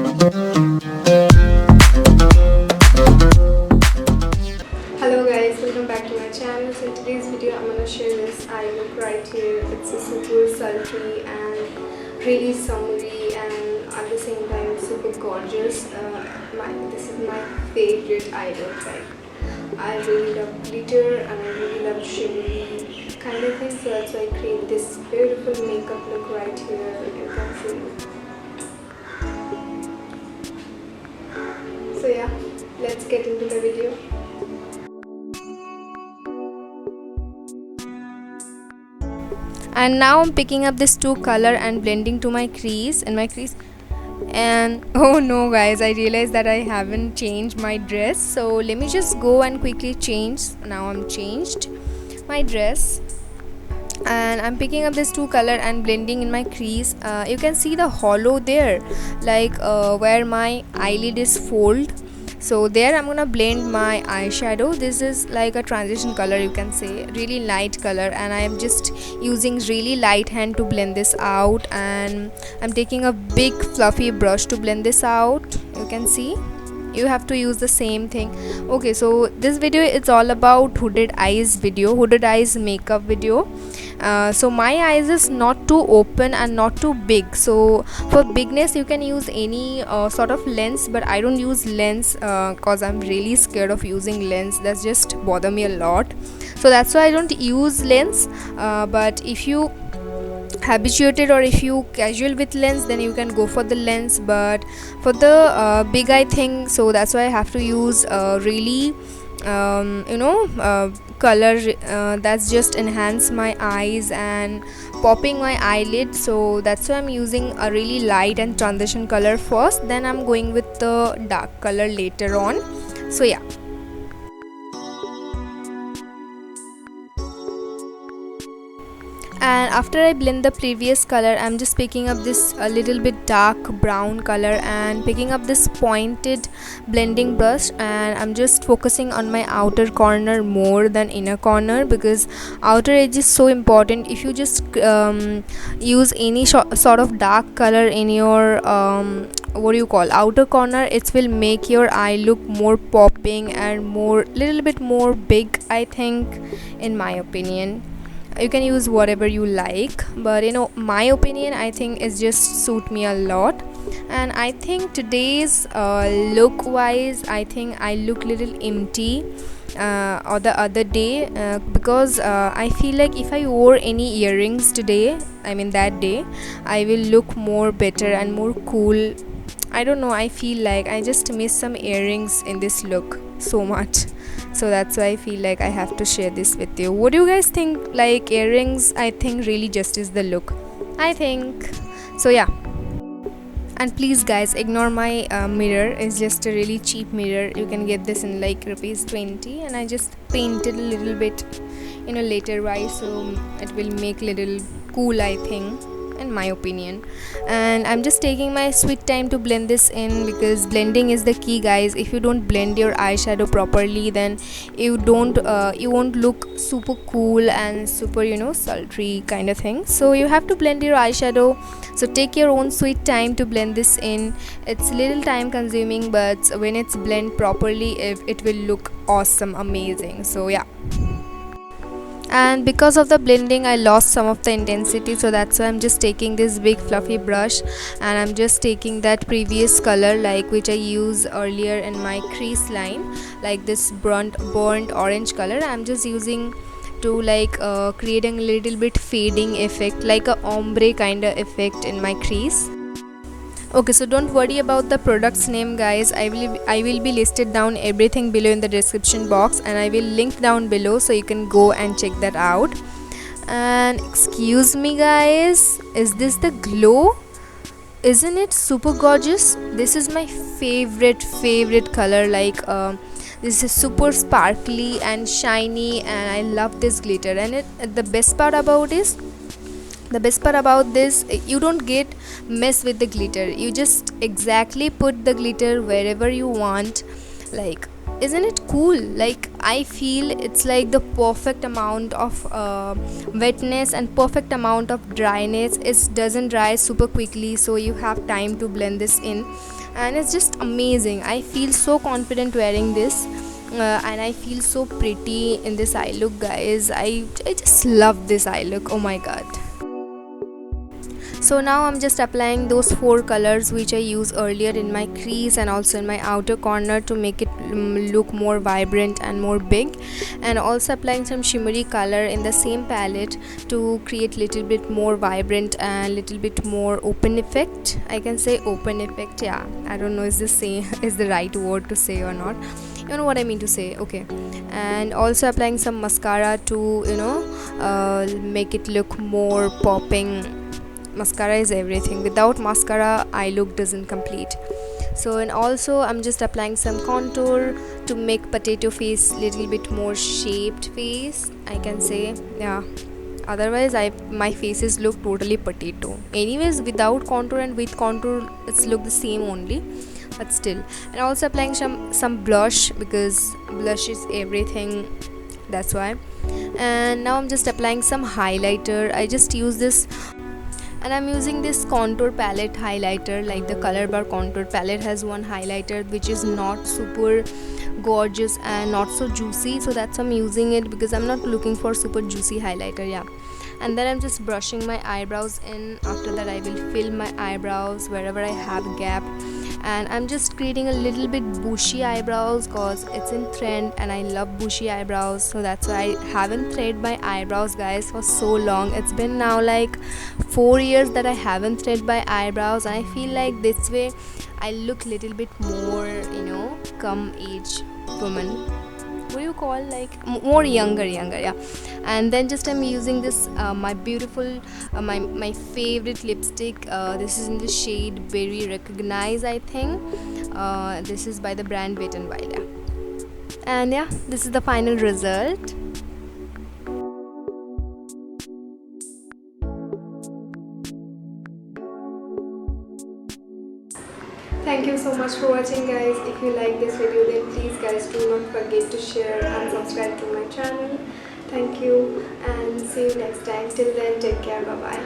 Hello guys, welcome back to my channel. So in today's video I'm gonna share this eye look right here. It's a super sultry and really summery and at the same time super gorgeous. This is my favorite eye look. Like, I really love glitter and I really love shimmery kind of thing. So that's why I create this beautiful makeup look right here. You can see. So yeah, let's get into the video. And now I'm picking up this two color and blending to my crease and oh no guys, I realized that I haven't changed my dress, so let me just go and quickly change. Now I'm changed my dress and I'm picking up this two color and blending in my crease. You can see the hollow there, like where my eyelid is fold. So there I'm gonna blend my eyeshadow. This is like a transition color, you can say, really light color, and I am just using really light hand to blend this out, and I'm taking a big fluffy brush to blend this out. You can see you have to use the same thing. Okay, so this video is all about hooded eyes makeup video. So my eyes is not too open and not too big, so for bigness you can use any sort of lens, but I don't use lens cause I'm really scared of using lens. That's just bother me a lot, so that's why I don't use lens. But if you habituated or if you casual with lens, then you can go for the lens, but for the big eye thing, so that's why I have to use really color that's just enhance my eyes and popping my eyelid. So that's why I'm using a really light and transition color first, then I'm going with the dark color later on. So yeah. And after I blend the previous color, I'm just picking up this a little bit dark brown color and picking up this pointed blending brush, and I'm just focusing on my outer corner more than inner corner, because outer edge is so important. If you just use any sort of dark color in your outer corner, it will make your eye look more popping and more little bit more big, I think, in my opinion. You can use whatever you like, but my opinion, I think, is just suit me a lot. And I think today's look wise, I think I look little empty or the other day, because I feel like if I wore any earrings today, I mean that day, I will look more better and more cool. I don't know, I feel like I just miss some earrings in this look so much, so that's why I feel like I have to share this with you. What do you guys think? Like, earrings, I think, really just is the look, I think. So yeah. And please guys, ignore my mirror. It's just a really cheap mirror. You can get this in like rupees 20, and I just painted a little bit later wise, so it will make little cool, I think, in my opinion. And I'm just taking my sweet time to blend this in, because blending is the key, guys. If you don't blend your eyeshadow properly, then you won't look super cool and super sultry kind of thing. So you have to blend your eyeshadow, so take your own sweet time to blend this in. It's a little time consuming, but when it's blend properly, it will look awesome, amazing. So yeah. And because of the blending, I lost some of the intensity, so that's why I'm just taking this big fluffy brush, and I'm just taking that previous color, like which I used earlier in my crease line, like this burnt orange color. I'm just using to like creating a little bit fading effect, like a ombre kind of effect in my crease. Okay, so don't worry about the product's name, guys. I will be listed down everything below in the description box, and I will link down below, so you can go and check that out. And excuse me guys, is this the glow? Isn't it super gorgeous? This is my favorite color. Like this is super sparkly and shiny, and I love this glitter. And the best part about this, you don't get mess with the glitter. You just exactly put the glitter wherever you want. Like Isn't it cool? Like, I feel it's like the perfect amount of wetness and perfect amount of dryness. It doesn't dry super quickly, so you have time to blend this in, and it's just amazing. I feel so confident wearing this. And I feel so pretty in this eye look, guys. I just love this eye look. Oh my god. So now I'm just applying those four colors which I used earlier in my crease and also in my outer corner to make it look more vibrant and more big, and also applying some shimmery color in the same palette to create little bit more vibrant and little bit more open effect. I can say open effect, yeah. I don't know is this same is the right word to say or not. You know what I mean to say, okay. And also applying some mascara to make it look more popping. Mascara is everything. Without mascara, eye look doesn't complete. So, and also I'm just applying some contour to make potato face little bit more shaped face, I can say, yeah. Otherwise my faces look totally potato. Anyways, without contour and with contour it's look the same only, but still. And also applying some blush, because blush is everything, that's why. And now I'm just applying some highlighter. I just use this, and I'm using this contour palette highlighter, like the Color Bar contour palette has one highlighter which is not super gorgeous and not so juicy, so that's why I'm using it, because I'm not looking for super juicy highlighter, yeah. And then I'm just brushing my eyebrows in. After that I will fill my eyebrows wherever I have gap, and I'm just creating a little bit bushy eyebrows because it's in trend and I love bushy eyebrows. So that's why I haven't thread my eyebrows, guys, for so long. It's been now like 4 years that I haven't thread my eyebrows, and I feel like this way I look little bit more, come age woman, what do you call, like more younger, yeah. And then just I'm using this my beautiful my favorite lipstick. This is in the shade Berry Recognize, I think. This is by the brand Wet n Wild, yeah. And yeah, this is the final result. Thank you so much for watching, guys. If you like this video, then please guys do not forget to share and subscribe to my channel. Thank you, and see you next time. Till then, take care. Bye bye.